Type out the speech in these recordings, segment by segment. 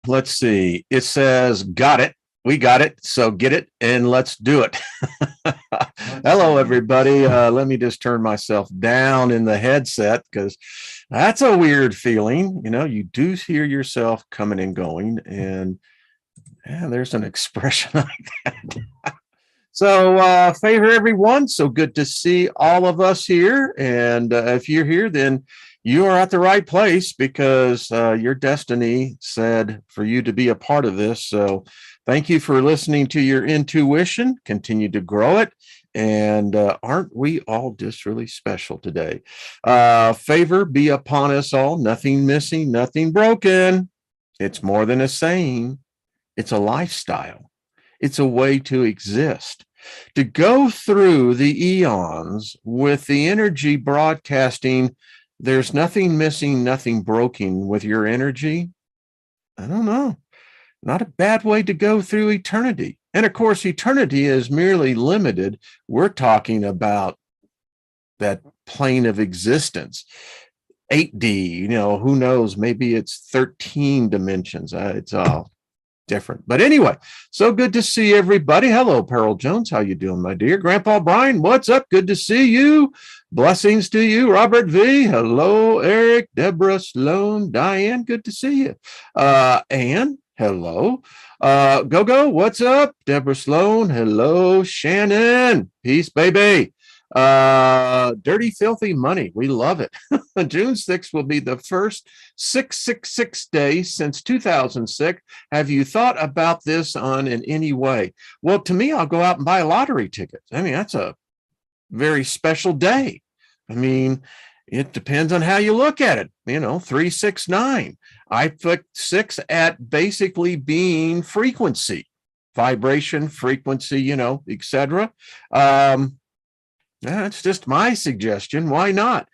let's see. It says, got it. We got it. So get it and let's do it. Hello, everybody. Let me just turn myself down in the headset because that's a weird feeling. You know, you do hear yourself coming and going, and there's an expression like that. So, favor everyone. So good to see all of us here. And if you're here, then you are at the right place because your destiny said for you to be a part of this. So, thank you for listening to your intuition. Continue to grow it. And aren't we all just really special today? Favor be upon us all. Nothing missing, nothing broken. It's more than a saying, it's a lifestyle. It's a way to exist, to go through the eons with the energy broadcasting. There's nothing missing, nothing broken with your energy. I don't know. Not a bad way to go through eternity. And of course, eternity is merely limited. We're talking about that plane of existence. 8D, you know, who knows? Maybe it's 13 dimensions. It's all different. But anyway, so good to see everybody. Hello, Pearl Jones. How you doing, my dear? Grandpa Brian, what's up? Good to see you. Blessings to you. Robert V. Hello, Eric, Deborah, Sloan, Diane. Good to see you. Anne, hello. Go, what's up? Deborah Sloan, hello. Shannon, peace, baby. Dirty Filthy Money, we love it. June 6th will be the first 666 days since 2006. Have you thought about this in any way? Well, to me, I'll go out and buy a lottery ticket. I mean, that's a very special day. I mean, it depends on how you look at it. You know, 369. I put 6 at basically being frequency, vibration, frequency, you know, etc. That's just my suggestion. Why not?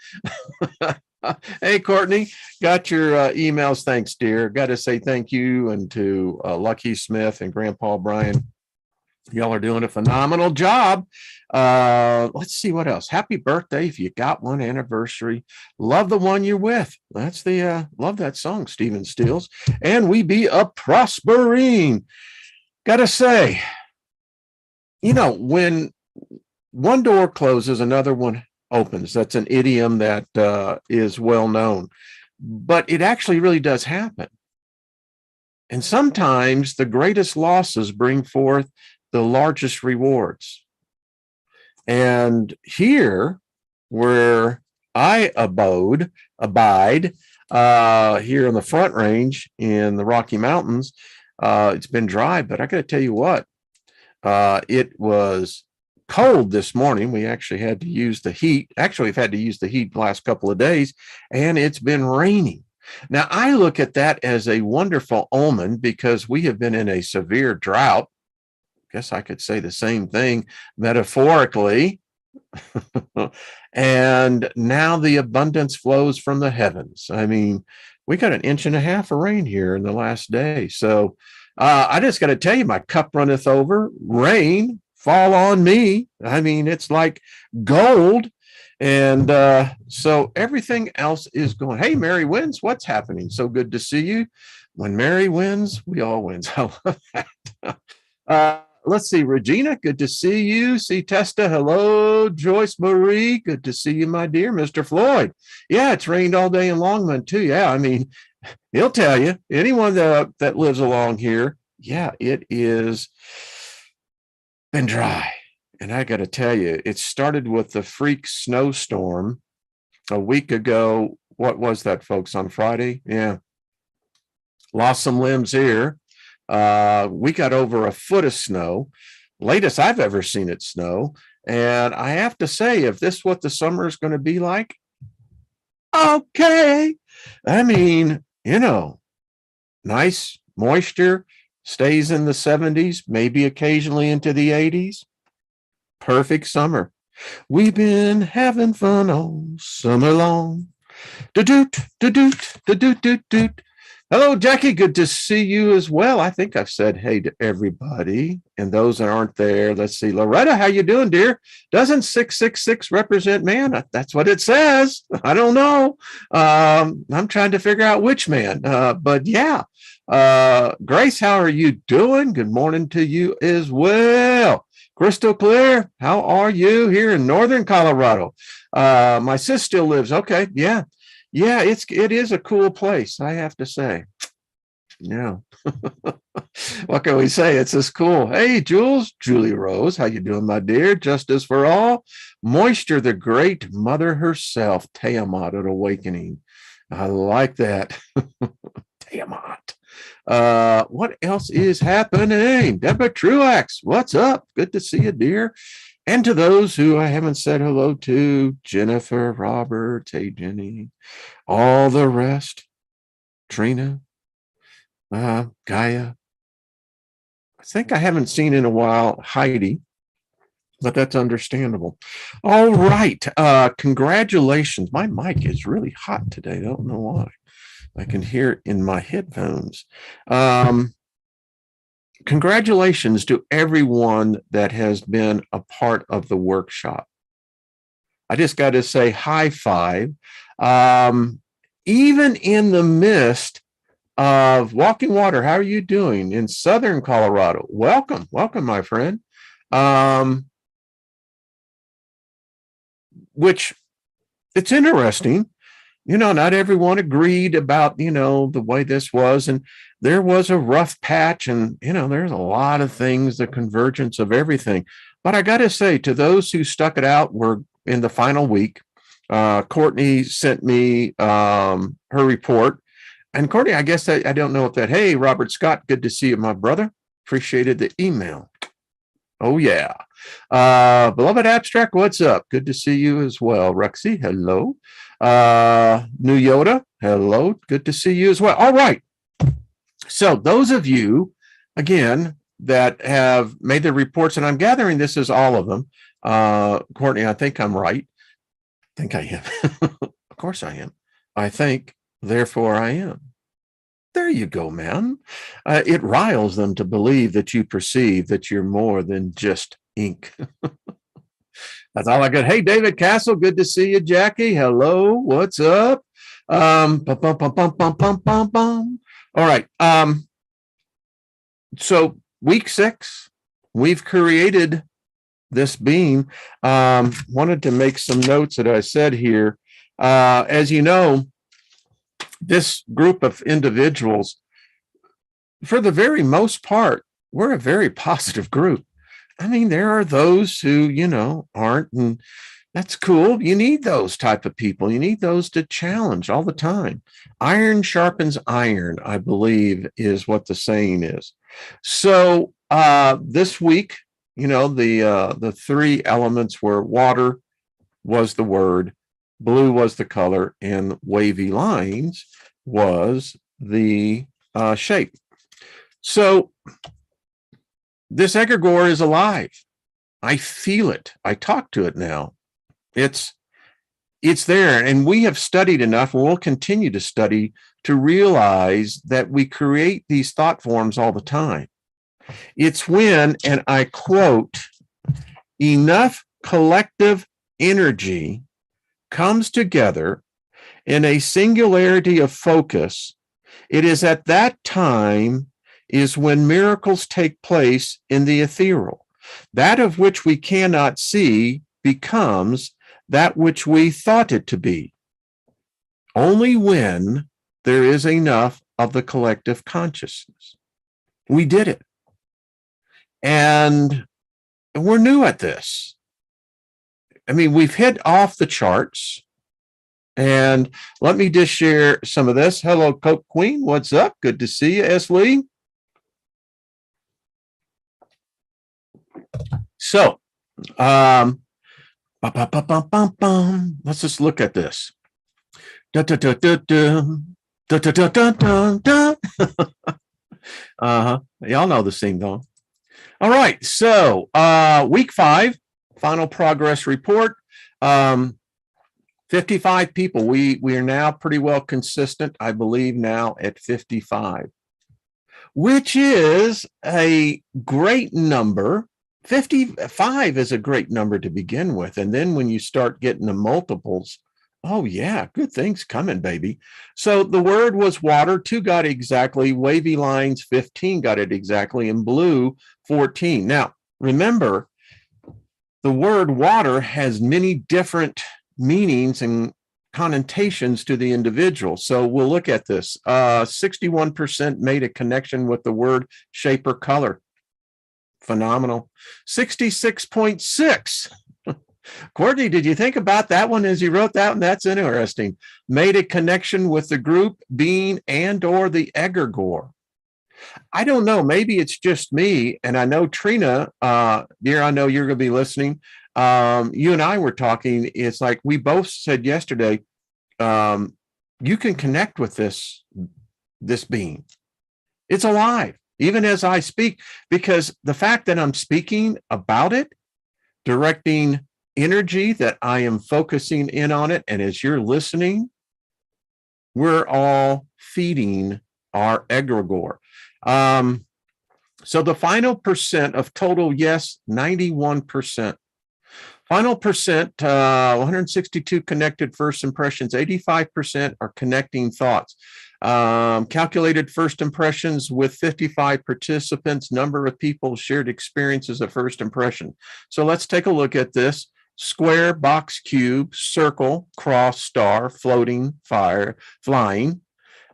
Hey, Courtney, got your emails. Thanks, dear. Got to say thank you and to Lucky Smith and Grandpa Brian. Y'all are doing a phenomenal job. Let's see what else. Happy birthday if you got one. Anniversary. Love the one you're with. That's the love that song, Stephen Stills. And we be a prospering. Got to say, you know, when one door closes, another one opens. That's an idiom that is well known, but it actually really does happen. And sometimes the greatest losses bring forth the largest rewards. And here, where I abide here on the Front Range in the Rocky Mountains, it's been dry, but I got to tell you what, it was cold this morning. We actually had to use the heat. Actually, we've had to use the heat the last couple of days, and it's been raining. Now, I look at that as a wonderful omen because we have been in a severe drought. I guess I could say the same thing metaphorically. And now the abundance flows from the heavens. I mean, we got 1.5 inches of rain here in the last day. So I just got to tell you, my cup runneth over. Rain fall on me. I mean, it's like gold. And so everything else is going. Hey, Mary wins. What's happening? So good to see you. When Mary wins, we all win. I love that. Let's see, Regina, good to see you. See Testa, hello. Joyce Marie, good to see you, my dear. Mr. Floyd, yeah, it's rained all day in Longman too. Yeah, I mean, he'll tell you, anyone that lives along here, yeah, it is been dry. And I got to tell you, it started with the freak snowstorm a week ago. What was that, folks, on Friday? Yeah. Lost some limbs here. We got over 1 foot of snow, latest I've ever seen it snow. And I have to say, if this is what the summer is going to be like, okay. I mean, you know, nice moisture, stays in the 70s, maybe occasionally into the 80s. Perfect summer. We've been having fun all summer long. Do-doot, do-doot, do-doot, do-doot. Hello, Jackie. Good to see you as well. I think I've said hey to everybody. And those that aren't there, let's see. Loretta, how you doing, dear? Doesn't 666 represent man? That's what it says. I don't know. I'm trying to figure out which man. But yeah, Grace, how are you doing? Good morning to you as well. Crystal Clear, how are you here in Northern Colorado? My sis still lives. Okay, yeah. Yeah, it is a cool place, I have to say. Yeah. What can we say? It's just cool. Hey, Julie Rose, how you doing, my dear? Justice for all. Moisture, the great mother herself, Tiamat at Awakening. I like that. Tiamat. What else is happening? Deborah Truax, what's up? Good to see you, dear. And to those who I haven't said hello to, Jennifer, Robert, hey, Jenny, all the rest, Trina, Gaia. I think I haven't seen in a while Heidi, but that's understandable. All right. Congratulations. My mic is really hot today. I don't know why. I can hear it in my headphones. Congratulations to everyone that has been a part of the workshop. I just got to say high five. Even in the midst of Walking Water, how are you doing in Southern Colorado? Welcome, my friend. Which it's interesting. Not everyone agreed about, the way this was. And there was a rough patch and, there's a lot of things, the convergence of everything. But I got to say, to those who stuck it out, we're in the final week. Courtney sent me her report. And Courtney, I guess I don't know if that, hey, Robert Scott, good to see you, my brother. Appreciated the email. Oh, yeah. Beloved Abstract, what's up? Good to see you as well. Rexy, hello. New Yoda, hello. Good to see you as well. All right. So those of you, again, that have made the reports, and I'm gathering this is all of them. Courtney, I think I'm right. I think I am. Of course I am. I think, therefore I am. There you go, man. It riles them to believe that you perceive that you're more than just ink. That's all I got. Hey, David Castle, good to see you. Jackie, hello. What's up? All right. So week 6, we've created this beam. Wanted to make some notes that I said here. As you know, this group of individuals, for the very most part, we're a very positive group. I mean, there are those who, aren't, and that's cool. You need those type of people. You need those to challenge all the time. Iron sharpens iron, I believe, is what the saying is. So this week, the 3 elements were water was the word, blue was the color, and wavy lines was the shape. So this egregore is alive. I feel it. I talk to it now. It's there. And we have studied enough, and we'll continue to study to realize that we create these thought forms all the time. It's when, and I quote, enough collective energy comes together in a singularity of focus. It is at that time is when miracles take place in the ethereal. That of which we cannot see becomes that which we thought it to be. Only when there is enough of the collective consciousness. We did it. And we're new at this. I mean, we've hit off the charts. And let me just share some of this. Hello, Coke Queen. What's up? Good to see you, S. Lee. So, let's just look at this. Y'all know the theme, though. All right. So, week 5, final progress report. 55 people. We are now pretty well consistent, I believe, now at 55, which is a great number. 55 is a great number to begin with. And then when you start getting the multiples Oh, yeah. Good things coming, baby. So the word was water. 2 got it exactly. Wavy lines, 15 got it exactly. And blue, 14. Now, remember, the word water has many different meanings and connotations to the individual. So we'll look at this. 61% made a connection with the word shape or color. Phenomenal. 66.6. Courtney, did you think about that one as you wrote that one? That's interesting. Made a connection with the group, being, and or the egregore. I don't know. Maybe it's just me. And I know Trina, dear, I know you're going to be listening. You and I were talking. It's like we both said yesterday, you can connect with this being. It's alive, even as I speak, because the fact that I'm speaking about it, directing energy, that I am focusing in on it, and as you're listening, we're all feeding our egregore. So the final percent of total yes, 91%. Final percent, 162 connected first impressions, 85% are connecting thoughts. Calculated first impressions with 55 participants, number of people shared experiences of first impression. So let's take a look at this. Square, box, cube, circle, cross, star, floating, fire, flying.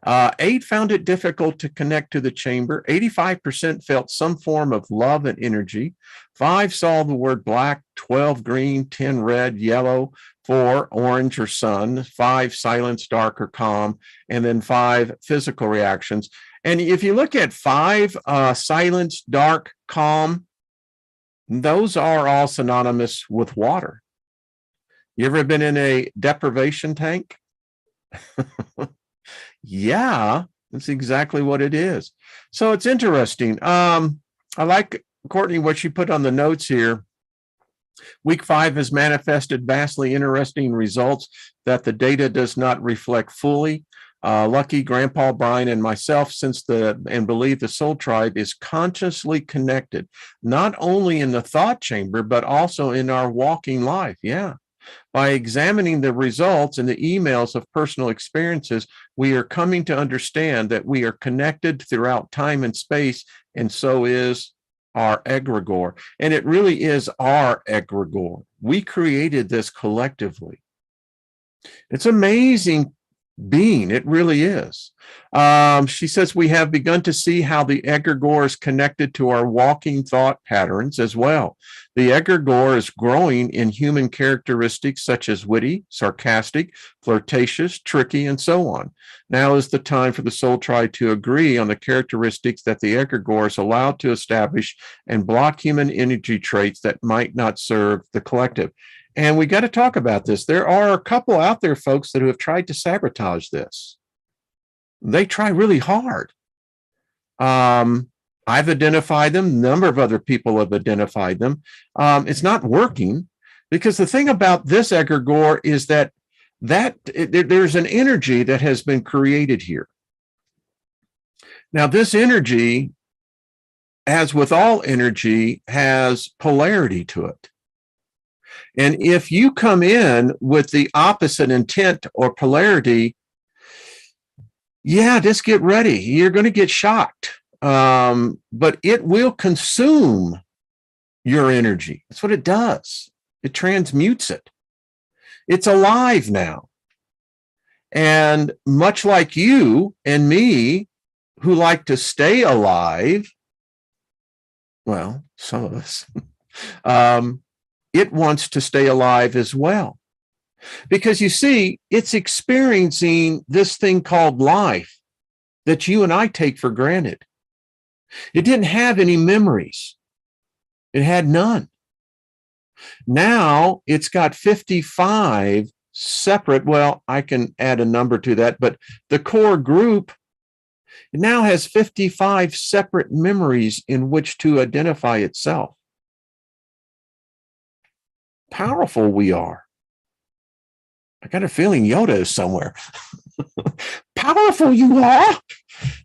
8 found it difficult to connect to the chamber. 85% felt some form of love and energy. 5 saw the word black, 12 green, 10 red, yellow, 4 orange or sun, 5 silence, dark or calm, and then 5 physical reactions. And if you look at 5 silence, dark, calm, those are all synonymous with water. You ever been in a deprivation tank? Yeah, that's exactly what it is. So it's interesting. I like, Courtney, what she put on the notes here. Week 5 has manifested vastly interesting results that the data does not reflect fully. Lucky, Grandpa Brian, and myself, and believe the soul tribe is consciously connected, not only in the thought chamber, but also in our walking life. Yeah. By examining the results and the emails of personal experiences, we are coming to understand that we are connected throughout time and space, and so is our egregore. And it really is our egregore. We created this collectively. It's amazing being. It really is. She says we have begun to see how the egregore is connected to our walking thought patterns as well. The egregore is growing in human characteristics such as witty, sarcastic, flirtatious, tricky, and so on. Now is the time for the soul tribe to agree on the characteristics that the egregore is allowed to establish and block human energy traits that might not serve the collective. And we got to talk about this. There are a couple out there, folks, that have tried to sabotage this. They try really hard. I've identified them. A number of other people have identified them. It's not working because the thing about this egregore is that there's an energy that has been created here. Now, this energy, as with all energy, has polarity to it. And if you come in with the opposite intent or polarity, yeah, just get ready. You're going to get shocked. But it will consume your energy. That's what it does. It transmutes it. It's alive now. And much like you and me, who like to stay alive, well, some of us, it wants to stay alive as well. Because you see, it's experiencing this thing called life that you and I take for granted. It didn't have any memories. It had none. Now it's got 55 separate, well, I can add a number to that, but the core group now has 55 separate memories in which to identify itself. Powerful we are. I got a feeling Yoda is somewhere. Powerful you are.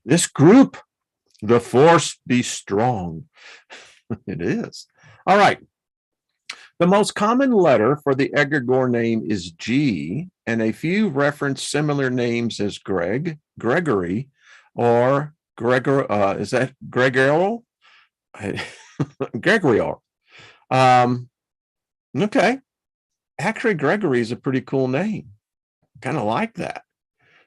This group, the force be strong. It is. All right. The most common letter for the egregore name is G, and a few reference similar names as Greg, Gregory, or Gregor. Is that Gregorial? Gregorial. Okay. Actually, Gregory is a pretty cool name. Kind of like that.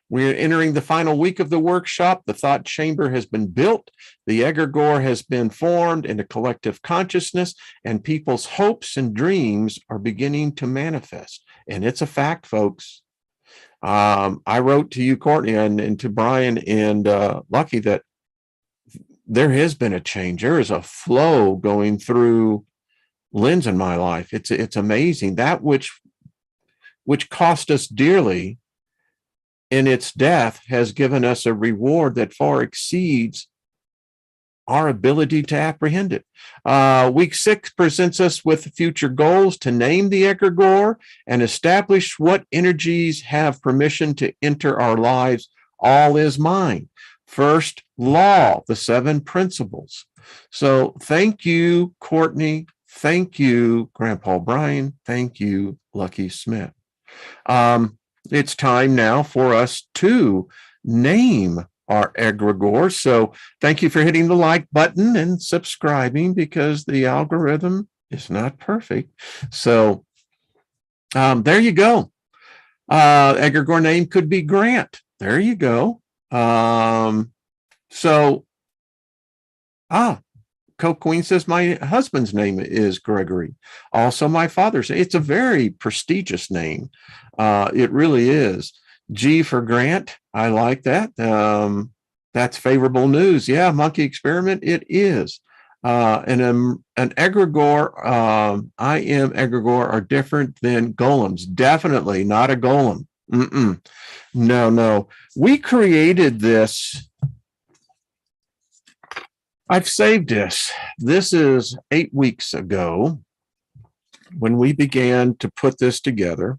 We're entering the final week of the workshop. The thought chamber has been built. The egregore has been formed into collective consciousness, and people's hopes and dreams are beginning to manifest. And it's a fact, folks. I wrote to you, Courtney, and to Brian and Lucky that there has been a change. There is a flow going through Lynn's in my life. It's amazing. That which cost us dearly in its death has given us a reward that far exceeds our ability to apprehend it. Week 6 presents us with future goals to name the egregore and establish what energies have permission to enter our lives. All is mine. First law, the 7 principles. So thank you, Courtney. Thank you, Grandpa Brian. Thank you, Lucky Smith. It's time now for us to name our egregore. So thank you for hitting the like button and subscribing, because the algorithm is not perfect. So there you go. Egregore name could be Grant. There you go. Co-Queen says my husband's name is Gregory. Also, my father's. It's a very prestigious name. It really is. G for Grant. I like that. That's favorable news. Yeah, monkey experiment. It is. And an egregore, I am egregore are different than golems. Definitely not a golem. No. We created this. I've saved this. This is 8 weeks ago when we began to put this together.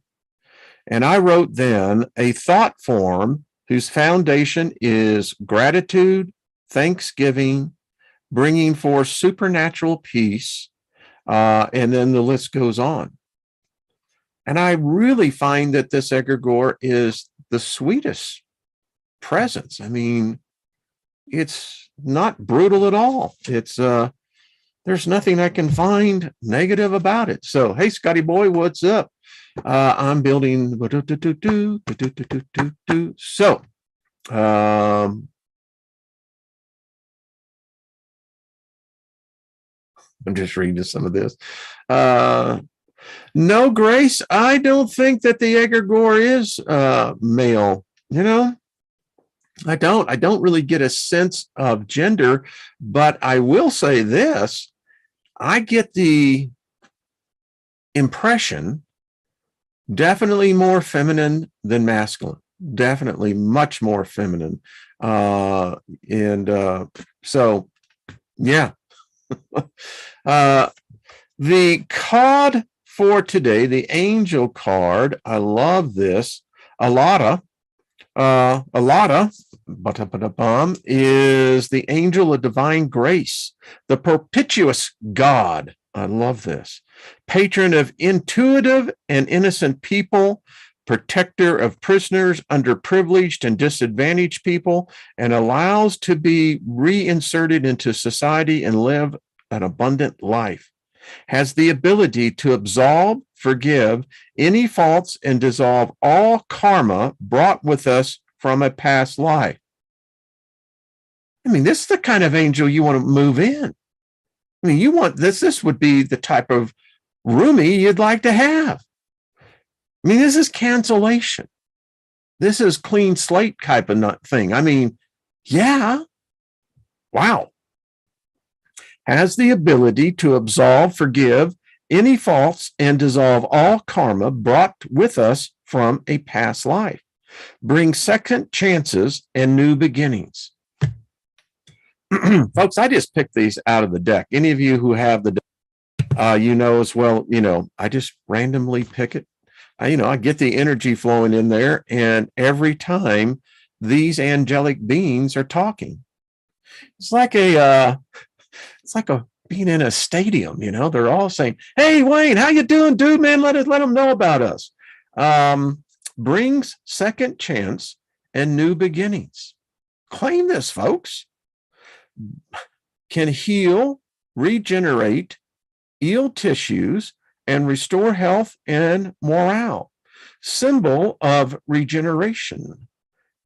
And I wrote then a thought form whose foundation is gratitude, thanksgiving, bringing forth supernatural peace, and then the list goes on. And I really find that this egregore is the sweetest presence. I mean, it's not brutal at all. It's there's nothing I can find negative about it. So, hey, Scotty boy, what's up? I'm building. So, I'm just reading some of this. No, Grace, I don't think that the egregore is male. You know, I don't really get a sense of gender, but I will say this. I get the impression definitely more feminine than masculine, definitely much more feminine. So, yeah. The card for today, the angel card, I love this. Alada is the angel of divine grace, the propitious God. I love this. Patron of intuitive and innocent people, protector of prisoners, underprivileged and disadvantaged people, and allows to be reinserted into society and live an abundant life. Has the ability to absolve, forgive any faults, and dissolve all karma brought with us from a past life. I mean, this is the kind of angel you want to move in. I mean, you want this. This would be the type of roomie you'd like to have. I mean, this is cancellation. This is clean slate type of thing. I mean, yeah. Wow. Has the ability to absolve, forgive any faults, and dissolve all karma brought with us from a past life. Bring second chances and new beginnings. Folks, I just picked these out of the deck. Any of you who have the deck, you know as well, I just randomly pick it. I get the energy flowing in there, and every time these angelic beings are talking, it's like a being in a stadium, you know, they're all saying, "Hey, Wayne, how you doing, dude, man? Let them know about us." Brings second chance and new beginnings. Claim this, folks. Can heal, regenerate, heal tissues, and restore health and morale. Symbol of regeneration,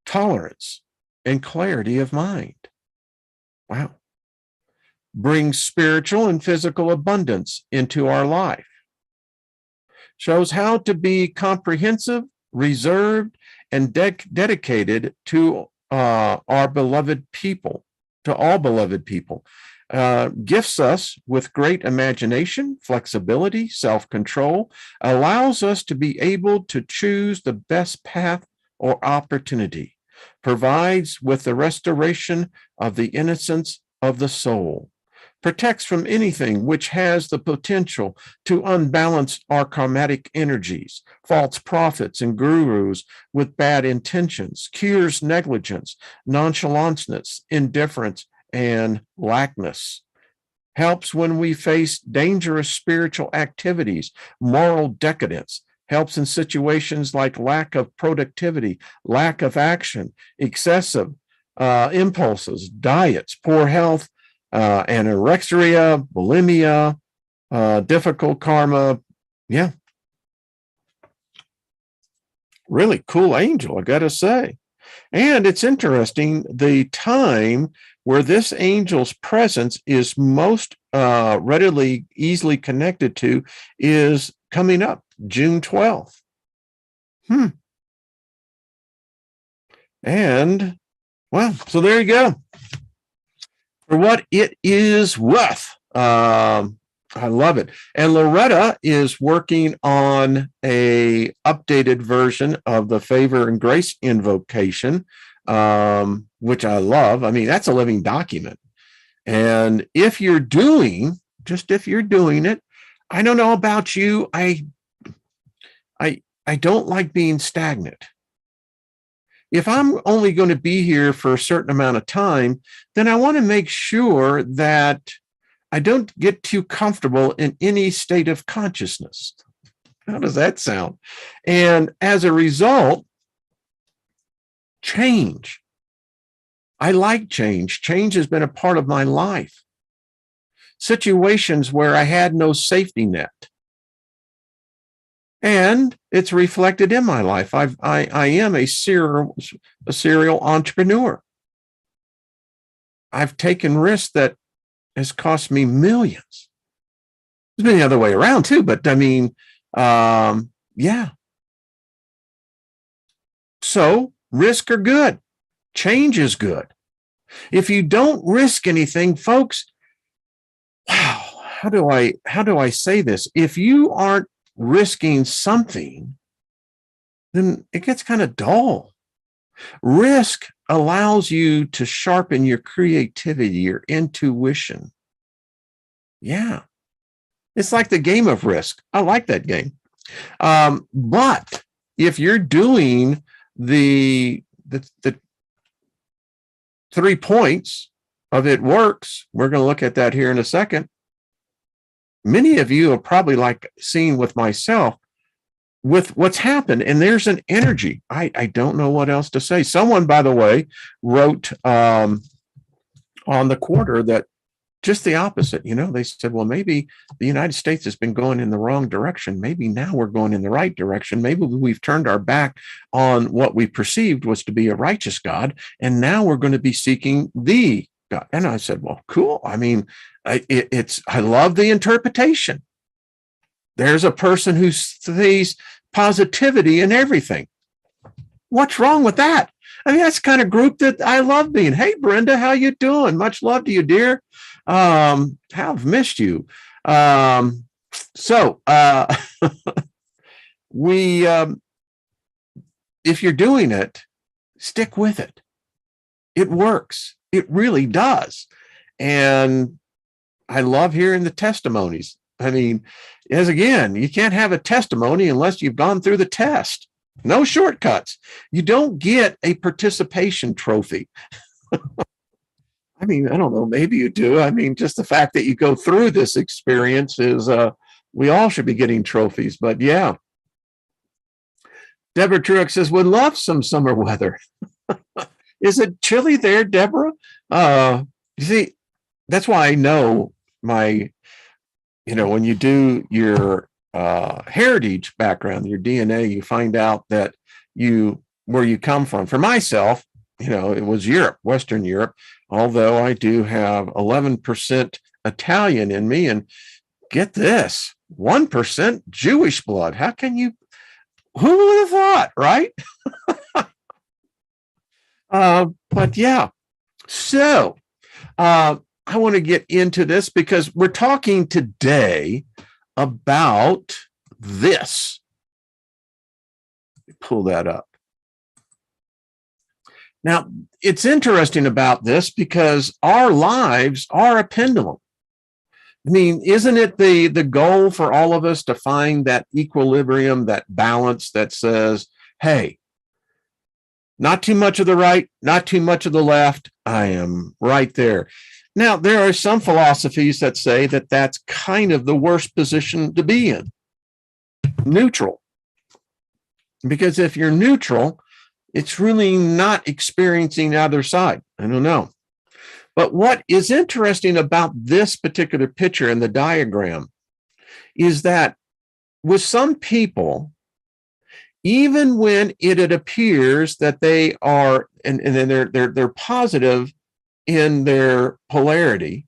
tolerance, and clarity of mind. Wow. Brings spiritual and physical abundance into our life. Shows how to be comprehensive, reserved, and dedicated to our beloved people, to all beloved people. Gifts us with great imagination, flexibility, self-control, allows us to be able to choose the best path or opportunity, provides with the restoration of the innocence of the soul, protects from anything which has the potential to unbalance our karmatic energies, false prophets and gurus with bad intentions, cures negligence, nonchalanceness, indifference, and lackness. Helps when we face dangerous spiritual activities, moral decadence. Helps in situations like lack of productivity, lack of action, excessive impulses, diets, poor health, anorexia, bulimia, difficult karma. Yeah. Really cool angel, I gotta say. And it's interesting, the time where this angel's presence is most readily, easily connected to is coming up, June 12th. And, well, so there you go. For what it is worth. I love it. And Loretta is working on a updated version of the Favor and Grace Invocation, which I love. I mean, that's a living document. And if you're doing it, I don't know about you, I don't like being stagnant. If I'm only going to be here for a certain amount of time, then I want to make sure that I don't get too comfortable in any state of consciousness. How does that sound? And as a result, change. I like change. Change has been a part of my life. Situations where I had no safety net. And it's reflected in my life. I am a serial entrepreneur. I've taken risks that has cost me millions. It's been the other way around too, but I mean, yeah. So risk are good. Change is good. If you don't risk anything, folks, wow, how do I say this? If you aren't risking something, then it gets kind of dull. Risk allows you to sharpen your creativity, your intuition. Yeah. It's like the game of Risk. I like that game. But if you're doing the 3 points of it works, we're going to look at that here in a second. Many of you are probably like seeing with myself with what's happened, and there's an energy. I don't know what else to say. Someone, by the way, wrote on the quarter that just the opposite. You know, they said, well, maybe the United States has been going in the wrong direction. Maybe now we're going in the right direction. Maybe we've turned our back on what we perceived was to be a righteous God, and now we're going to be seeking the God. And I said, well, cool. I mean, I love the interpretation. There's a person who sees positivity in everything. What's wrong with that? I mean, that's the kind of group that I love being. Hey, Brenda, how you doing? Much love to you, dear. Have missed you. If you're doing it, stick with it. It works. It really does. And I love hearing the testimonies. I mean, as again, you can't have a testimony unless you've gone through the test. No shortcuts. You don't get a participation trophy. I mean, I don't know, maybe you do. I mean, just the fact that you go through this experience is, we all should be getting trophies, but yeah. Deborah Truex says, would love some summer weather. Is it chilly there, Deborah? You see, that's why I know my, when you do your heritage background, your DNA, you find out that where you come from. For myself, it was Europe, Western Europe, although I do have 11% Italian in me. And get this, 1% Jewish blood. Who would have thought, right? But yeah, so I want to get into this because we're talking today about this. Pull that up. Now, it's interesting about this because our lives are a pendulum. I mean, isn't it the goal for all of us to find that equilibrium, that balance that says, hey, not too much of the right, not too much of the left. I am right there. Now, there are some philosophies that say that that's kind of the worst position to be in, neutral. Because if you're neutral, it's really not experiencing either side. I don't know. But what is interesting about this particular picture in the diagram is that with some people, even when it appears that they are, and then they're positive in their polarity,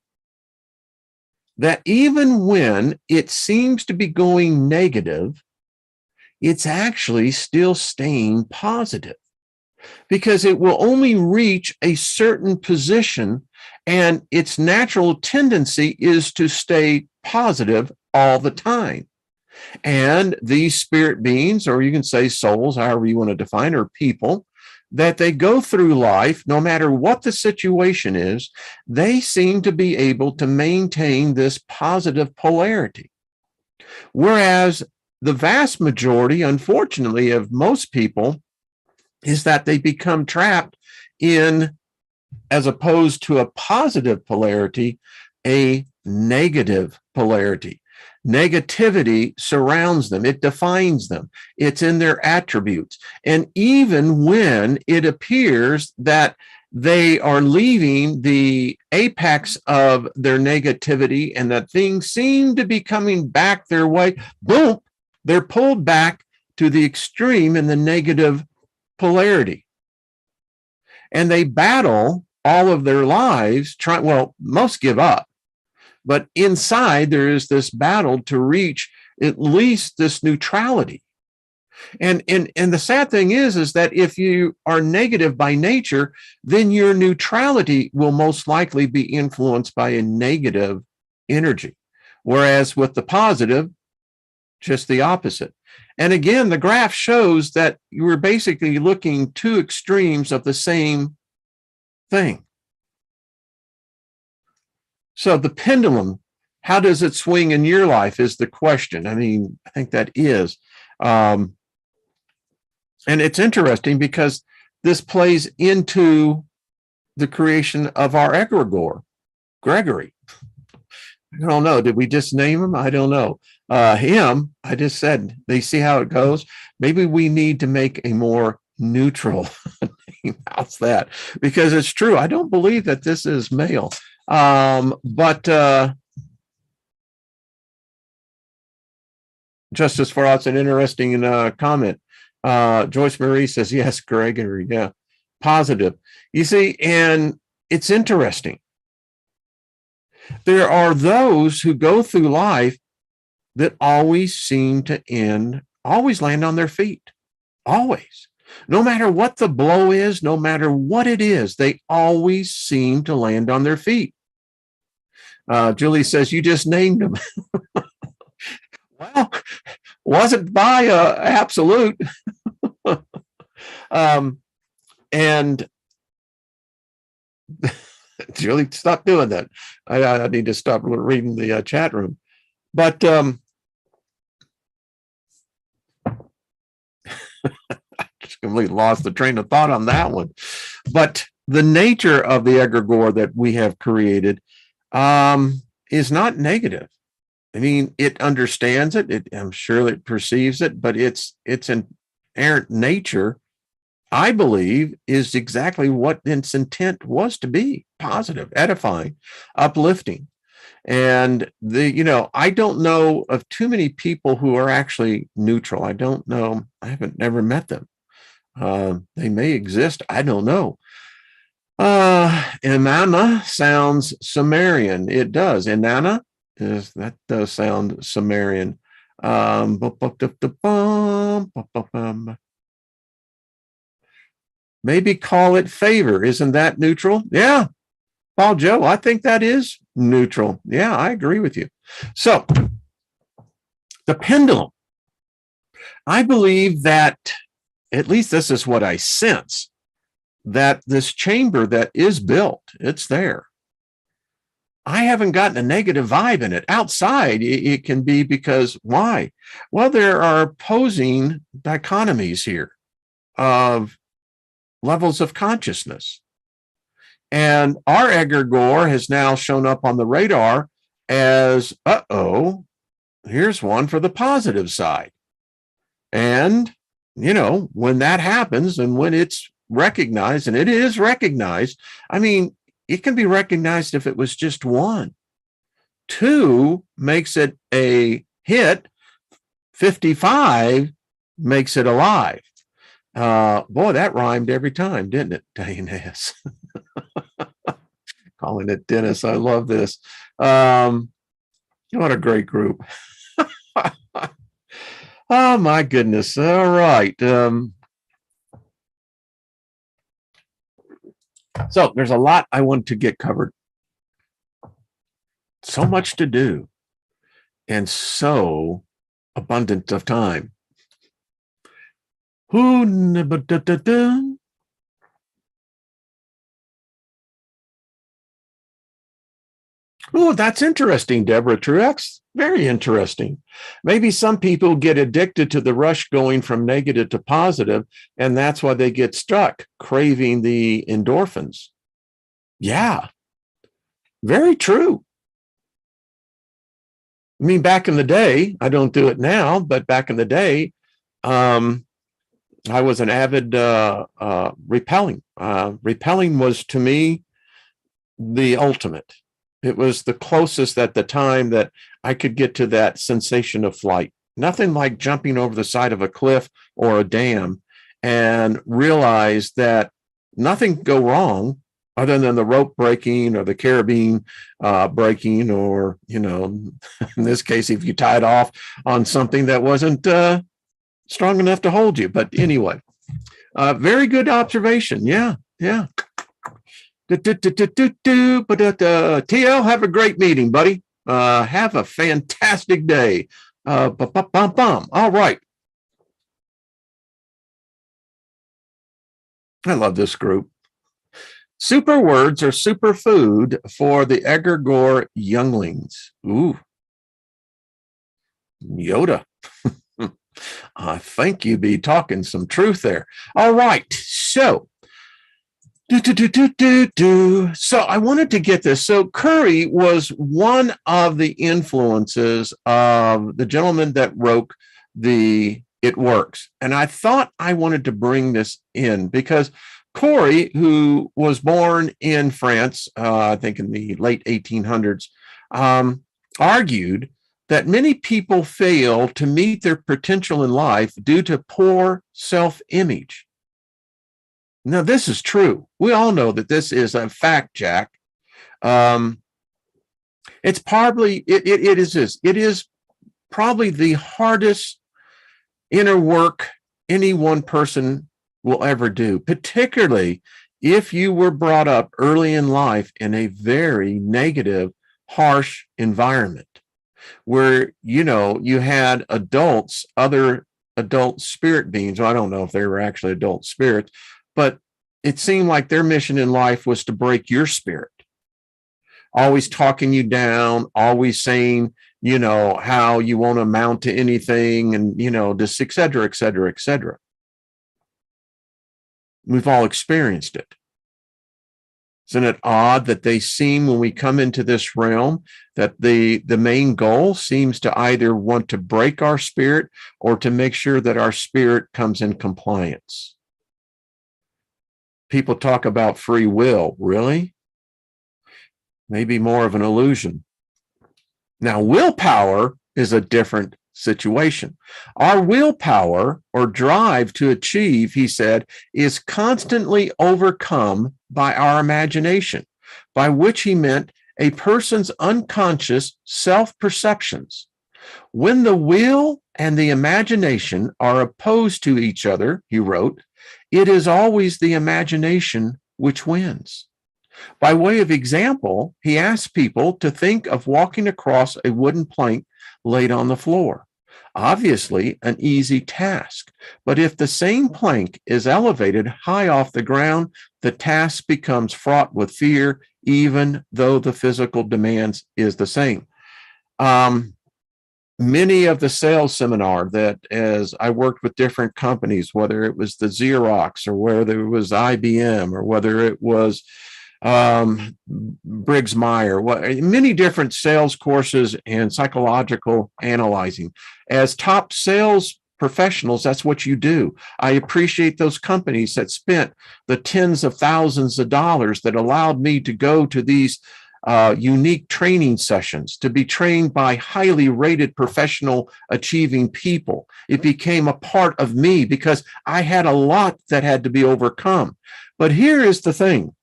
that even when it seems to be going negative, it's actually still staying positive, because it will only reach a certain position, and its natural tendency is to stay positive all the time. And these spirit beings, or you can say souls, however you want to define, or people, that they go through life, no matter what the situation is, they seem to be able to maintain this positive polarity. Whereas the vast majority, unfortunately, of most people is that they become trapped in, as opposed to a positive polarity, a negative polarity. Negativity surrounds them. It defines them. It's in their attributes. And even when it appears that they are leaving the apex of their negativity and that things seem to be coming back their way, boom, they're pulled back to the extreme in the negative polarity. And they battle all of their lives, most give up. But inside, there is this battle to reach at least this neutrality. And the sad thing is that if you are negative by nature, then your neutrality will most likely be influenced by a negative energy. Whereas with the positive, just the opposite. And again, the graph shows that you were basically looking two extremes of the same thing. So the pendulum, how does it swing in your life is the question. I mean, I think that is. And it's interesting because this plays into the creation of our egregore, Gregory. I don't know. Did we just name him? I don't know. Him, I just said, they see how it goes. Maybe we need to make a more neutral name. How's that? Because it's true. I don't believe that this is male. But Justice Farrat's an interesting comment. Joyce Marie says, yes, Gregory, yeah, positive. You see, and it's interesting. There are those who go through life that always seem to always land on their feet, always. No matter what the blow is, no matter what it is, they always seem to land on their feet. Julie says, you just named them. Well, wasn't by absolute. And Julie, stop doing that. I need to stop reading the chat room. But completely lost the train of thought on that one. But the nature of the egregore that we have created is not negative. I mean, it understands it. I'm sure it perceives it, but its inherent nature, I believe, is exactly what its intent was to be: positive, edifying, uplifting. And I don't know of too many people who are actually neutral. I don't know. I haven't never met them. They may exist. I don't know. Inanna sounds Sumerian. It does. Inanna that does sound Sumerian. Maybe call it favor. Isn't that neutral? Yeah. Paul Joe, I think that is neutral. Yeah, I agree with you. So the pendulum, I believe that, at least this is what I sense, that this chamber that is built, it's there. I haven't gotten a negative vibe in it. Outside, it can be because, why? Well, there are opposing dichotomies here of levels of consciousness. And our egregore has now shown up on the radar as, here's one for the positive side. And, when that happens and when it's recognized, and it is recognized, I mean, it can be recognized if it was just one. 2 makes it a hit. 55 makes it alive. Boy, that rhymed every time, didn't it, Dennis? Calling it Dennis. I love this. What a great group. Oh, my goodness. All right. So there's a lot I want to get covered. So much to do and so abundant of time. Oh, that's interesting, Deborah Truex. Very interesting. Maybe some people get addicted to the rush going from negative to positive, and that's why they get stuck craving the endorphins. Yeah, very true. I mean, back in the day, I don't do it now, but back in the day, I was an avid repelling. Repelling was, to me, the ultimate. It was the closest at the time that I could get to that sensation of flight. Nothing like jumping over the side of a cliff or a dam and realize that nothing can go wrong other than the rope breaking or the carabine breaking, or, in this case, if you tied off on something that wasn't strong enough to hold you. But anyway, very good observation. Yeah. TL, have a great meeting, buddy. Have a fantastic day. All right. I love this group. Super words are superfood for the egregore younglings. Ooh. Yoda. I think you be talking some truth there. All right. So, So I wanted to get this. So Curry was one of the influences of the gentleman that wrote the It Works. And I thought I wanted to bring this in because Corey, who was born in France, I think in the late 1800s, argued that many people fail to meet their potential in life due to poor self-image. Now, this is true. We all know that this is a fact, Jack. It's probably, it is probably the hardest inner work any one person will ever do, particularly if you were brought up early in life in a very negative, harsh environment where, you had adults, other adult spirit beings. Well, I don't know if they were actually adult spirits, but it seemed like their mission in life was to break your spirit, always talking you down, always saying, how you won't amount to anything, and, just et cetera, et cetera, et cetera. We've all experienced it. Isn't it odd that they seem, when we come into this realm, that the main goal seems to either want to break our spirit or to make sure that our spirit comes in compliance? People talk about free will. Really? Maybe more of an illusion. Now, willpower is a different situation. Our willpower or drive to achieve, he said, is constantly overcome by our imagination, by which he meant a person's unconscious self-perceptions. When the will and the imagination are opposed to each other, he wrote, it is always the imagination which wins. By way of example, he asked people to think of walking across a wooden plank laid on the floor. Obviously, an easy task, but if the same plank is elevated high off the ground, the task becomes fraught with fear, even though the physical demands is the same. Many of the sales seminar that, as I worked with different companies, whether it was the Xerox or whether it was IBM or whether it was Briggs Meyer, many different sales courses and psychological analyzing. As top sales professionals, that's what you do. I appreciate those companies that spent the tens of thousands of dollars that allowed me to go to these unique training sessions, to be trained by highly rated professional achieving people. It became a part of me because I had a lot that had to be overcome. But here is the thing.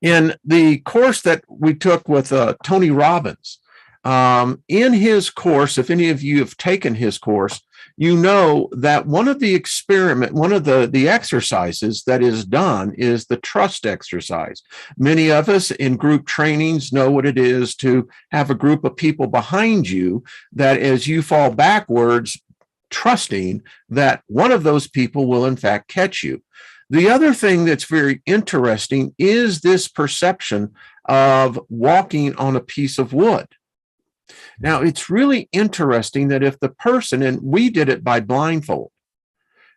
In the course that we took with Tony Robbins, in his course, if any of you have taken his course, you know that one of the exercises that is done is the trust exercise. Many of us in group trainings know what it is to have a group of people behind you that as you fall backwards, trusting that one of those people will in fact catch you. The other thing that's very interesting is this perception of walking on a piece of wood. Now, it's really interesting that if the person, and we did it by blindfold,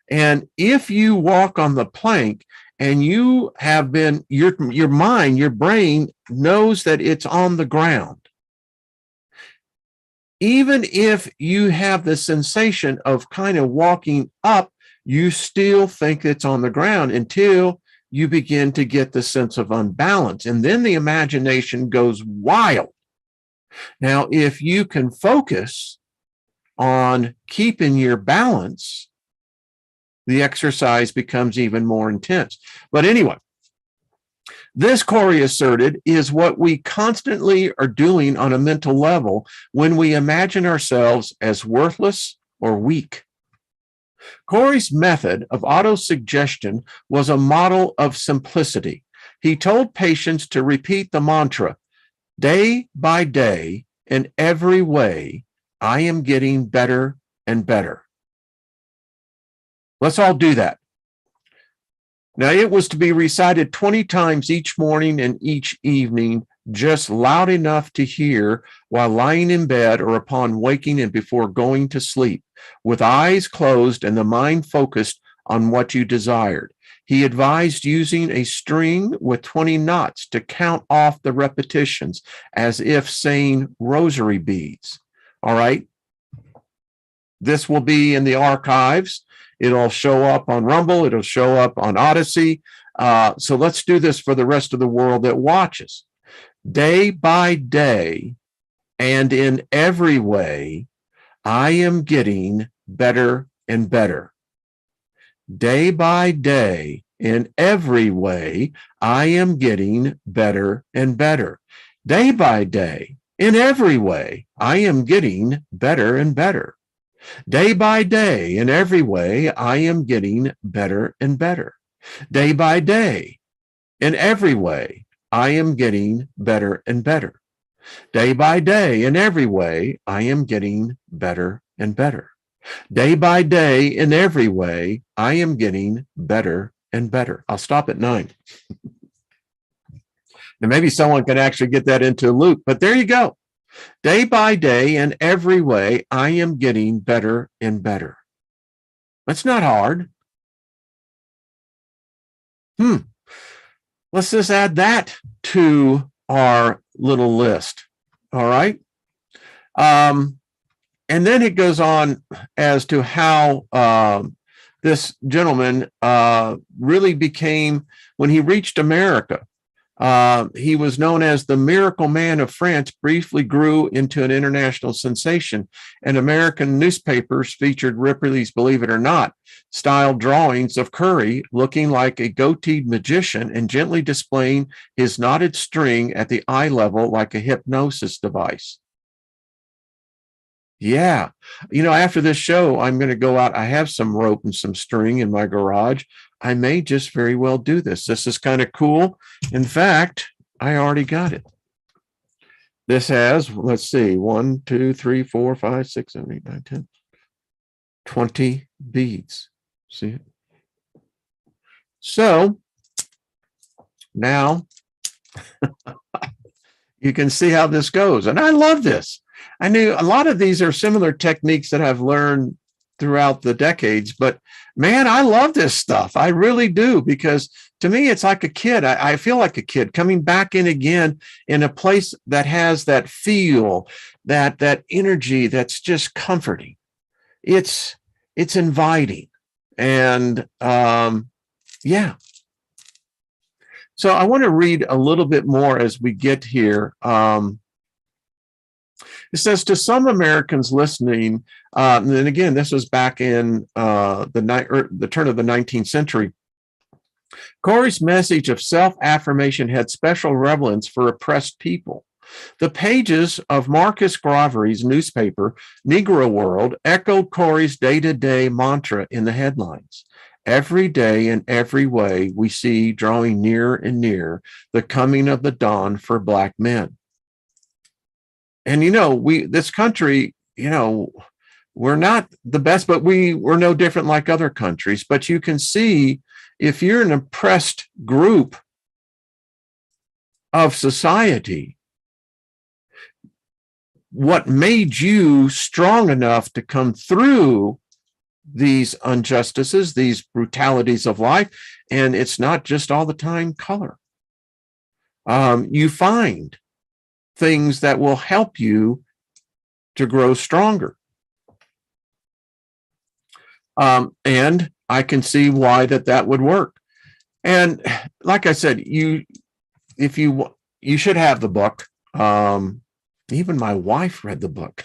and if you walk on the plank and you have been, your mind, your brain knows that it's on the ground. Even if you have the sensation of kind of walking up, you still think it's on the ground until you begin to get the sense of unbalance. And then the imagination goes wild. Now, if you can focus on keeping your balance, the exercise becomes even more intense. But anyway, this, Corey asserted, is what we constantly are doing on a mental level when we imagine ourselves as worthless or weak. Corey's method of autosuggestion was a model of simplicity. He told patients to repeat the mantra, day by day, in every way, I am getting better and better. Let's all do that. Now, it was to be recited 20 times each morning and each evening, just loud enough to hear while lying in bed or upon waking and before going to sleep, with eyes closed and the mind focused on what you desired. He advised using a string with 20 knots to count off the repetitions as if saying rosary beads. All right. This will be in the archives. It'll show up on Rumble. It'll show up on Odyssey. So let's do this for the rest of the world that watches. Day by day and in every way, I am getting better and better. Day by day, in every way, I am getting better and better. Day by day, in every way, I am getting better and better. Day by day, in every way, I am getting better and better. Day by day, in every way, I am getting better and better. Day by day, in every way, I am getting better and better. Day by day, in every way, I am getting better and better. I'll stop at 9. Now, maybe someone can actually get that into a loop, but there you go. Day by day, in every way, I am getting better and better. That's not hard. Let's just add that to our little list. All right. And then it goes on as to how this gentleman really became, when he reached America, he was known as the Miracle Man of France, briefly grew into an international sensation, and American newspapers featured Ripley's Believe It or Not style drawings of Curry looking like a goateed magician and gently displaying his knotted string at the eye level like a hypnosis device. Yeah. After this show, I'm going to go out. I have some rope and some string in my garage. I may just very well do this. This is kind of cool. In fact, I already got it. This has, let's see, 1, 2, 3, 4, 5, 6, 7, 8, 9, 10, 20 beads. See it? So now you can see how this goes. And I love this. I knew a lot of these are similar techniques that I've learned throughout the decades, but man, I love this stuff. I really do, because to me, it's like a kid. I feel like a kid coming back in again in a place that has that feel, that energy that's just comforting. It's inviting. And yeah. So I want to read a little bit more as we get here. It says, to some Americans listening, and again, this was back in the turn of the 19th century, Corey's message of self-affirmation had special relevance for oppressed people. The pages of Marcus Gravery's newspaper, Negro World, echoed Corey's day-to-day mantra in the headlines. Every day in every way, we see drawing nearer and nearer the coming of the dawn for Black men. And, this country, we're not the best, but we're no different like other countries. But you can see, if you're an oppressed group of society, what made you strong enough to come through these injustices, these brutalities of life, and it's not just all the time color. You find things that will help you to grow stronger. And I can see why that would work. And like I said, you should have the book. Even my wife read the book.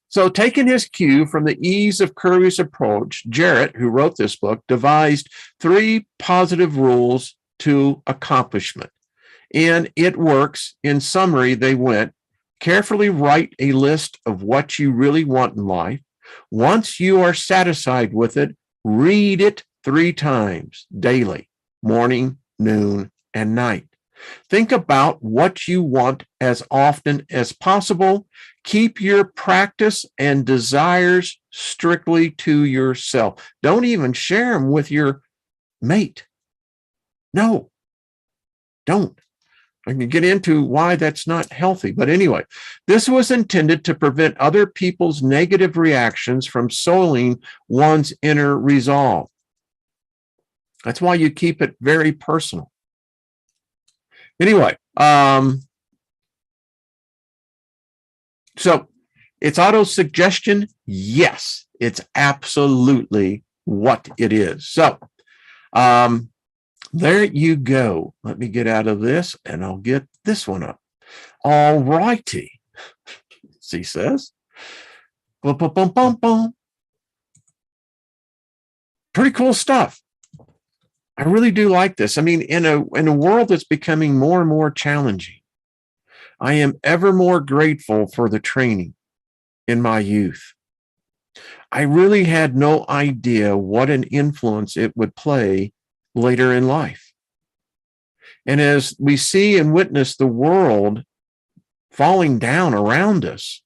So, taking his cue from the ease of Curry's approach, Jarrett, who wrote this book, devised 3 positive rules to accomplishment. And it works. In summary, they went, carefully write a list of what you really want in life. Once you are satisfied with it, read it 3 times daily, morning, noon, and night. Think about what you want as often as possible. Keep your practice and desires strictly to yourself. Don't even share them with your mate. No, don't. I can get into why that's not healthy. But anyway, this was intended to prevent other people's negative reactions from soiling one's inner resolve. That's why you keep it very personal. Anyway, so it's auto-suggestion. Yes, it's absolutely what it is. So there you go. Let me get out of this and I'll get this one up. All righty. She says. Bum, bum, bum, bum, bum. Pretty cool stuff. I really do like this. I mean, in a world that's becoming more and more challenging, I am ever more grateful for the training in my youth. I really had no idea what an influence it would play later in life. And as we see and witness the world falling down around us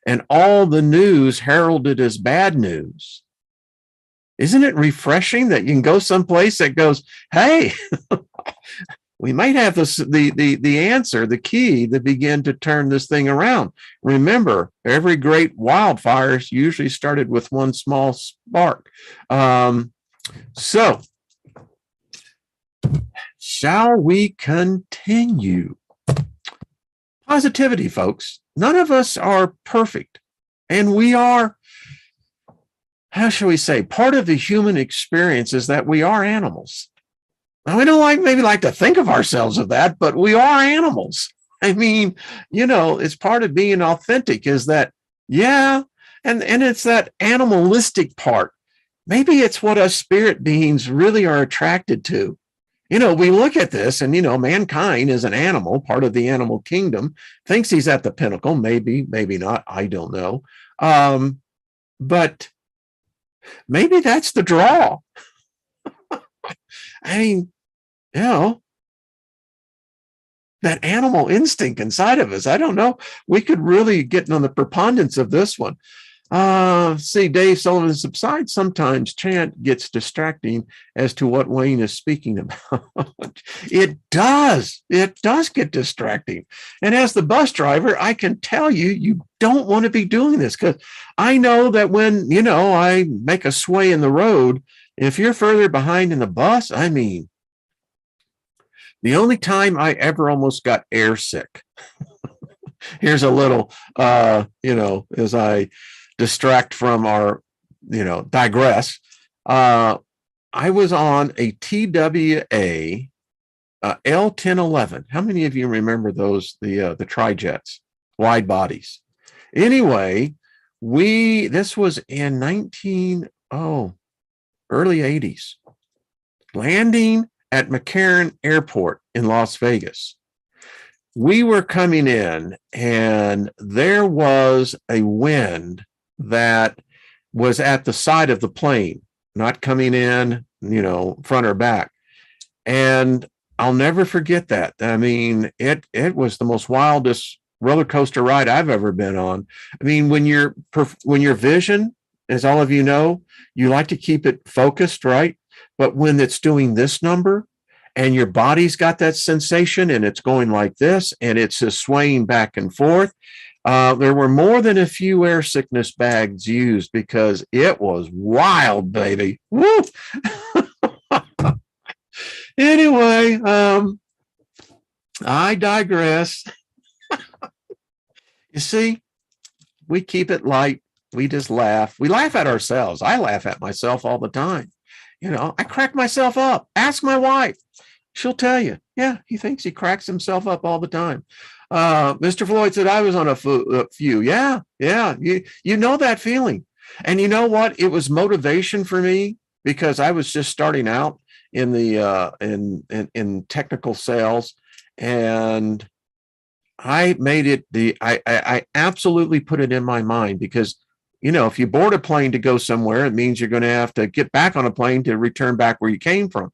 and all the news heralded as bad news, isn't it refreshing that you can go someplace that goes, hey, we might have the answer, the key to begin to turn this thing around. Remember, every great wildfire usually started with one small spark. So Shall we continue? Positivity, folks. None of us are perfect. And we are, how shall we say, part of the human experience is that we are animals. Now, we don't maybe like to think of ourselves as that, but we are animals. I mean, it's part of being authentic is that, yeah, and it's that animalistic part. Maybe it's what us spirit beings really are attracted to. We look at this and, mankind is an animal, part of the animal kingdom, thinks he's at the pinnacle, maybe not, I don't know. But maybe that's the draw. I mean, that animal instinct inside of us, I don't know. We could really get on the preponderance of this one. See, Dave Sullivan subsides. Sometimes chant gets distracting as to what Wayne is speaking about. It does get distracting. And as the bus driver, I can tell you don't want to be doing this because I know that when, I make a sway in the road, if you're further behind in the bus, I mean, the only time I ever almost got airsick. Here's a little, as I distract from our, digress. I was on a TWA L1011. How many of you remember those, the tri-jets, wide bodies? Anyway, this was in early 80s, landing at McCarran Airport in Las Vegas. We were coming in and there was a wind that was at the side of the plane, not coming in, front or back. And I'll never forget that. I mean, it was the most wildest roller coaster ride I've ever been on. I mean, when your vision, as all of you know, you like to keep it focused, right? But when it's doing this number and your body's got that sensation and it's going like this and it's just swaying back and forth, there were more than a few air sickness bags used because it was wild, baby. Woo! Anyway, I digress. You see, we keep it light. We just laugh. We laugh at ourselves. I laugh at myself all the time. I crack myself up. Ask my wife. She'll tell you. Yeah, he thinks he cracks himself up all the time. Mr. Floyd said I was on a few. Yeah. You know that feeling. And you know what? It was motivation for me because I was just starting out in the in technical sales, and I made it I absolutely put it in my mind because if you board a plane to go somewhere, it means you're going to have to get back on a plane to return back where you came from.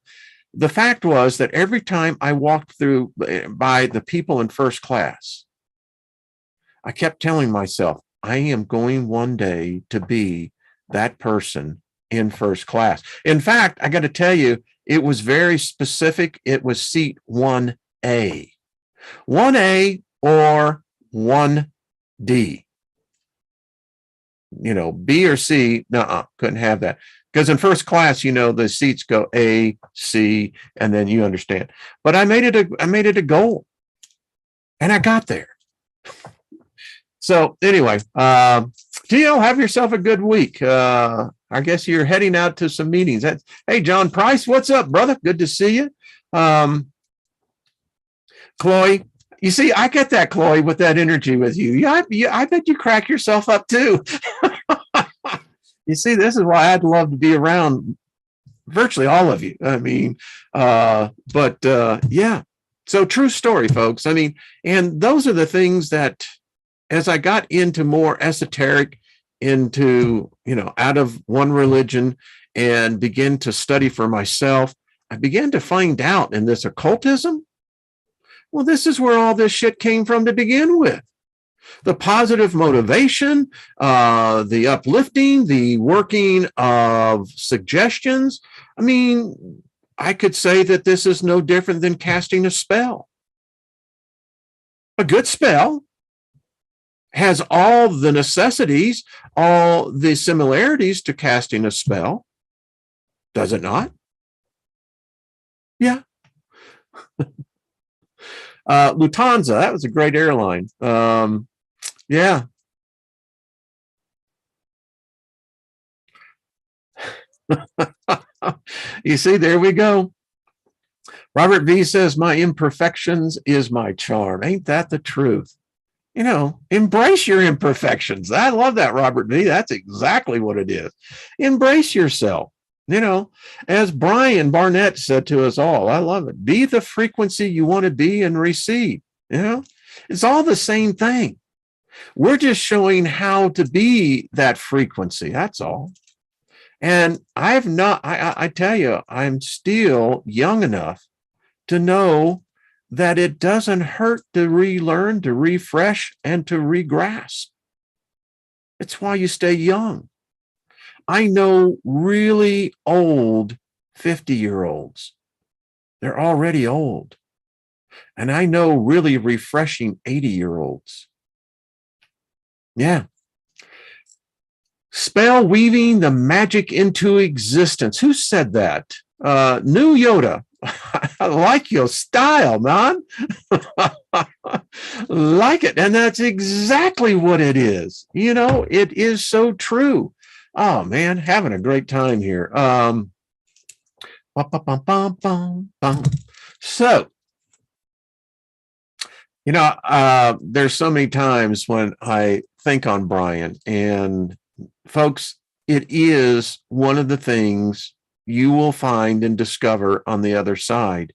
The fact was that every time I walked through by the people in first class, I kept telling myself, I am going one day to be that person in first class. In fact, I got to tell you, it was very specific. It was seat 1A. 1A or 1D. B or C, couldn't have that. Because in first class, the seats go A, C, and then you understand. But I made it a goal, and I got there. So anyway, Gio, have yourself a good week. I guess you're heading out to some meetings. Hey, John Price, what's up, brother? Good to see you. Chloe, you see, I get that, Chloe, with that energy with you. Yeah, I bet you crack yourself up too. You see, this is why I'd love to be around virtually all of you. I mean, yeah. So true story, folks. I mean, and those are the things that as I got into more esoteric, into, out of one religion and begin to study for myself, I began to find out in this occultism, well, this is where all this shit came from to begin with. The positive motivation, the uplifting, the working of suggestions. I mean, I could say that this is no different than casting a spell. A good spell has all the necessities, all the similarities to casting a spell. Does it not? Yeah. Lufthansa, that was a great airline. Yeah. You see, there we go. Robert V says, my imperfections is my charm. Ain't that the truth? You know, embrace your imperfections. I love that, Robert V. That's exactly what it is. Embrace yourself. You know, as Brian Barnett said to us all, I love it. Be the frequency you want to be and receive. You know, it's all the same thing. We're just showing how to be that frequency. That's all. And I tell you, I'm still young enough to know that it doesn't hurt to relearn, to refresh, and to regrasp. It's why you stay young. I know really old 50-year-olds. They're already old. And I know really refreshing 80-year-olds. Yeah. Spell weaving the magic into existence. Who said that? New Yoda. I like your style, man. Like it. And that's exactly what it is. You know, it is so true. Oh, man, having a great time here. So, you know, there's so many times when I think on Brian, and folks, it is one of the things you will find and discover on the other side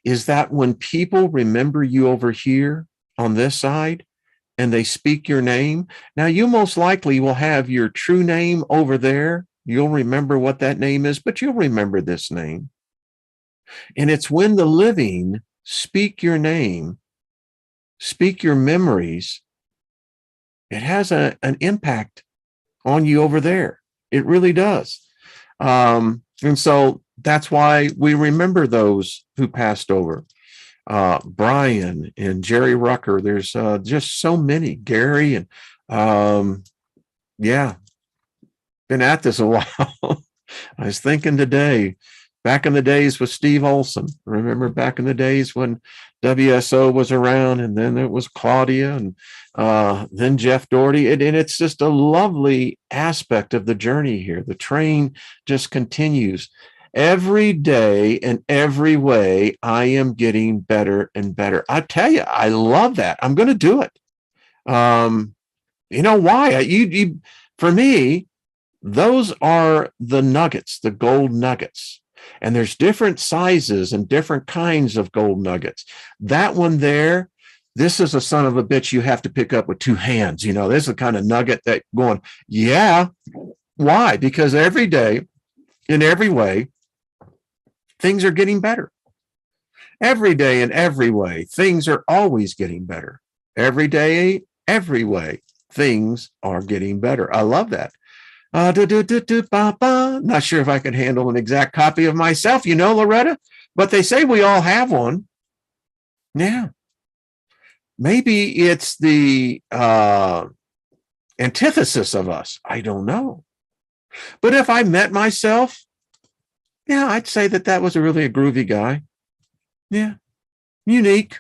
is that when people remember you over here on this side and they speak your name, now you most likely will have your true name over there. You'll remember what that name is, but you'll remember this name. And it's when the living speak your name, speak your memories, it has an impact on you over there. It really does. And so that's why we remember those who passed over. Brian and Jerry Rucker. There's just so many. Gary and yeah, been at this a while. I was thinking today, back in the days with Steve Olson. Remember back in the days when WSO was around, and then it was Claudia, and then Jeff Doherty. And it's just a lovely aspect of the journey here. The train just continues. Every day in every way, I am getting better and better. I tell you, I love that. I'm going to do it. You know why? For me, those are the nuggets, the gold nuggets. And there's different sizes and different kinds of gold nuggets. That one there, this is a son of a bitch you have to pick up with two hands. You know, this is the kind of nugget that going, yeah. Why? Because every day, in every way, things are getting better. Every day, in every way, things are always getting better. Every day, every way, things are getting better. I love that. Not sure if I can handle an exact copy of myself, you know, Loretta, but they say we all have one. Yeah. Maybe it's the antithesis of us. I don't know. But if I met myself, yeah, I'd say that was really a groovy guy. Yeah. Unique,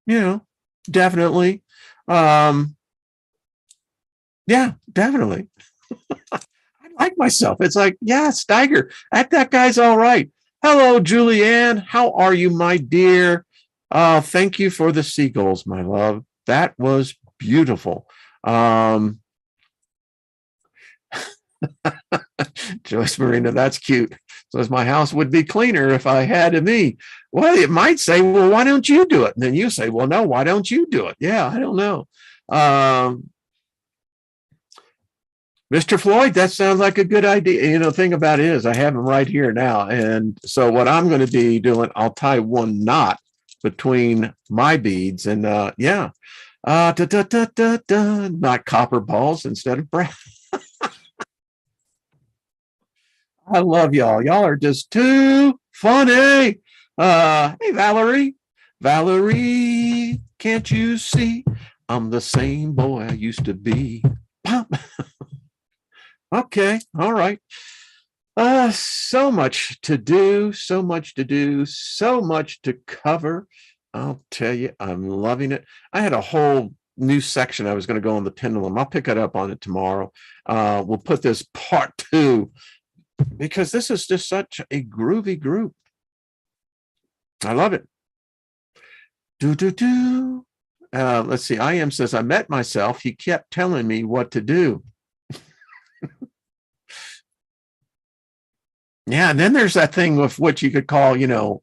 you know, definitely. Yeah, definitely. I like myself. It's like, yeah, Steiger, that guy's all right. Hello, Julianne. How are you, my dear? Thank you for the seagulls, my love. That was beautiful. Joyce Marina, that's cute. Says my house would be cleaner if I had me. Well, it might say, well, why don't you do it? And then you say, well, no, why don't you do it? Yeah, I don't know. Mr. Floyd, that sounds like a good idea. You know, the thing about it is I have him right here now. And so what I'm going to be doing, I'll tie one knot between my beads and yeah. Not copper balls instead of brass. I love y'all. Y'all are just too funny. Hey, Valerie. Valerie, can't you see? I'm the same boy I used to be. Okay. All right. So much to do, so much to do, so much to cover. I'll tell you, I'm loving it. I had a whole new section I was going to go on the pendulum. I'll pick it up on it tomorrow. We'll put this part 2 because this is just such a groovy group. I love it. Let's see. I am says, I met myself. He kept telling me what to do. Yeah, and then there's that thing with what you could call, no.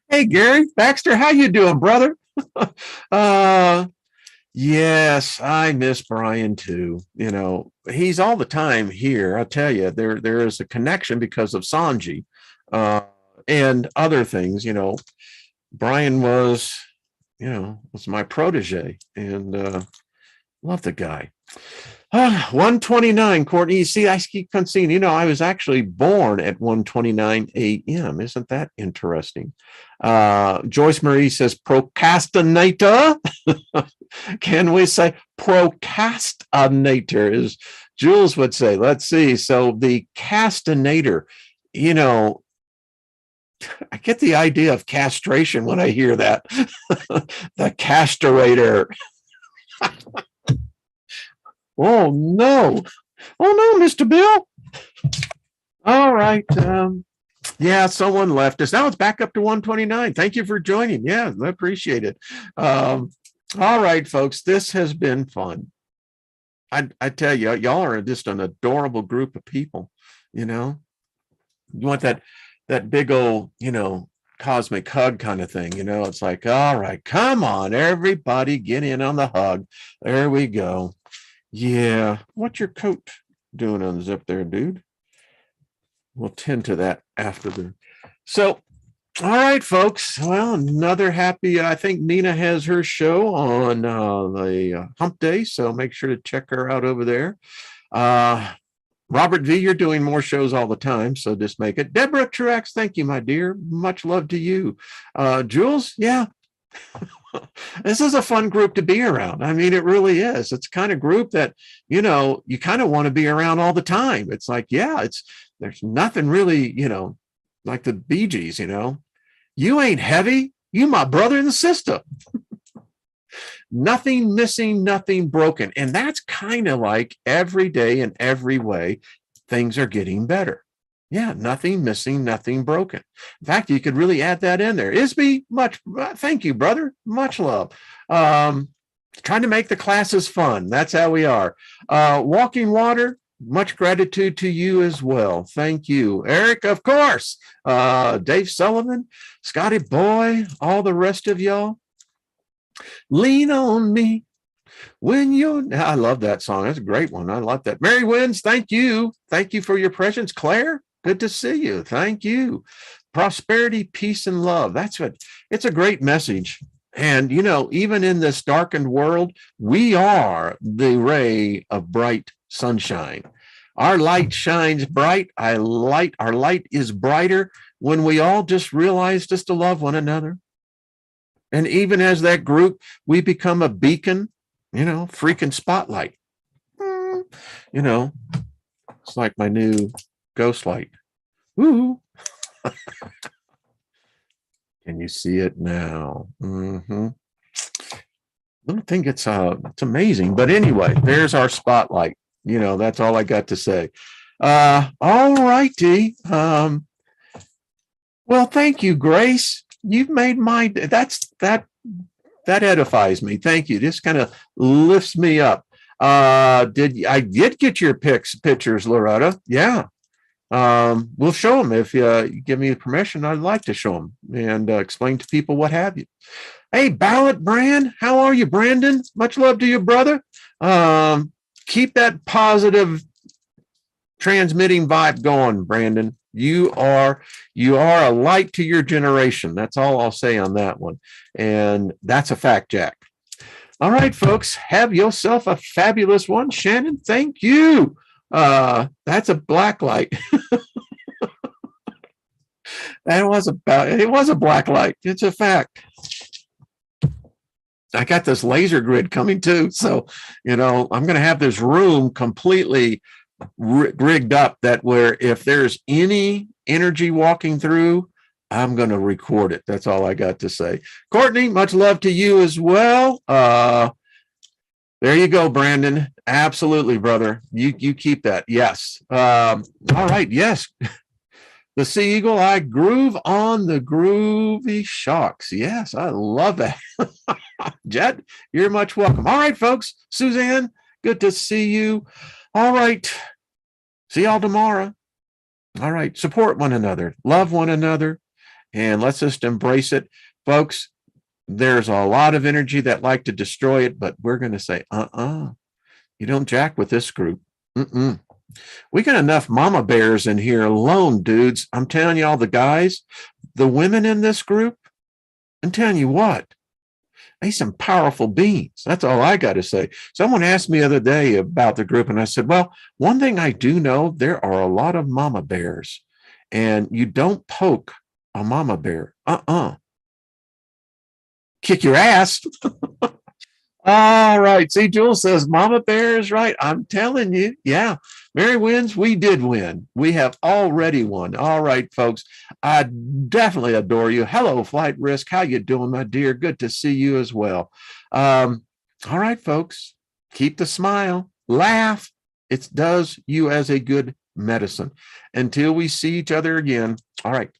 Hey, Gary Baxter, how you doing, brother? Yes, I miss Brian too. He's all the time here. I'll tell you, there is a connection because of Sanji and other things. Brian was my protege, and love the guy. 1:29, Courtney. You see, I keep on seeing, I was actually born at 1:29 a.m. Isn't that interesting? Joyce Marie says, procrastinator. Can we say procrastinator, as Jules would say? Let's see. So the castinator, I get the idea of castration when I hear that. The castrator. Oh no, Mr. Bill. All right. Yeah, someone left us. Now it's back up to 1:29. Thank you for joining. Yeah, I appreciate it. All right, folks, this has been fun. I tell you, y'all are just an adorable group of people. You want that big old, cosmic hug kind of thing. It's like, all right, come on, everybody, get in on the hug. There we go. Yeah, what's your coat doing unzip there, dude? We'll tend to that after So, all right, folks. Well, another happy. I think Nina has her show on the Hump Day, so make sure to check her out over there. Robert V, you're doing more shows all the time, so just make it. Deborah Truax, thank you, my dear. Much love to you. Jules, yeah. This is a fun group to be around. I mean, it really is. It's kind of group that, you kind of want to be around all the time. It's like, yeah, there's nothing really, like the Bee Gees, you ain't heavy. You my brother and sister. Nothing missing, nothing broken. And that's kind of like every day in every way, things are getting better. Yeah, nothing missing, nothing broken. In fact, you could really add that in there. Isby, thank you, brother. Much love. Trying to make the classes fun. That's how we are. Walking Water, much gratitude to you as well. Thank you. Eric, of course. Dave Sullivan, Scotty Boy, all the rest of y'all. Lean on me. I love that song. That's a great one. I love that. Mary Wins, thank you. Thank you for your presence. Claire, good to see you. Thank you. Prosperity, peace, and love. It's a great message. And, even in this darkened world, we are the ray of bright sunshine. Our light shines bright. Our light is brighter when we all just realize just to love one another. And even as that group, we become a beacon, freaking spotlight. It's like my new ghost light. Ooh. Can you see it now? I don't think it's amazing. But anyway, there's our spotlight. That's all I got to say. All righty. Well, thank you, Grace. You've made that edifies me. Thank you. This kind of lifts me up. I did get your pictures, Loretta. Yeah. We'll show them if you give me permission. I'd like to show them and explain to people what have you. Hey, Ballot Brand, how are you, Brandon? Much love to you, brother. Keep that positive transmitting vibe going, Brandon. You are a light to your generation. That's all I'll say on that one. And that's a fact, Jack. All right, folks, have yourself a fabulous one. Shannon, thank you. That's a black light. It was a black light. It's a fact. I got this laser grid coming too. So, I'm going to have this room completely rigged up that where if there's any energy walking through, I'm going to record it. That's all I got to say. Courtney, much love to you as well. There you go, Brandon. Absolutely, brother. You keep that. Yes. All right. Yes. The Sea Eagle, I groove on the groovy shocks. Yes, I love that. Jet, you're much welcome. All right, folks. Suzanne, good to see you. All right. See y'all tomorrow. All right. Support one another. Love one another. And let's just embrace it. Folks, there's a lot of energy that like to destroy it, but we're going to say, you don't jack with this group. We got enough mama bears in here alone, dudes. I'm telling you all, the guys, the women in this group, I'm telling you what, they some powerful beings. That's all I got to say. Someone asked me the other day about the group, and I said, well, one thing I do know, there are a lot of mama bears, and you don't poke a mama bear. Kick your ass. All right. See, Jules says mama bear is right. I'm telling you. Yeah. Mary wins. We did win. We have already won. All right, folks. I definitely adore you. Hello, Flight Risk. How you doing, my dear? Good to see you as well. All right, folks. Keep the smile. Laugh. It does you as a good medicine. Until we see each other again. All right.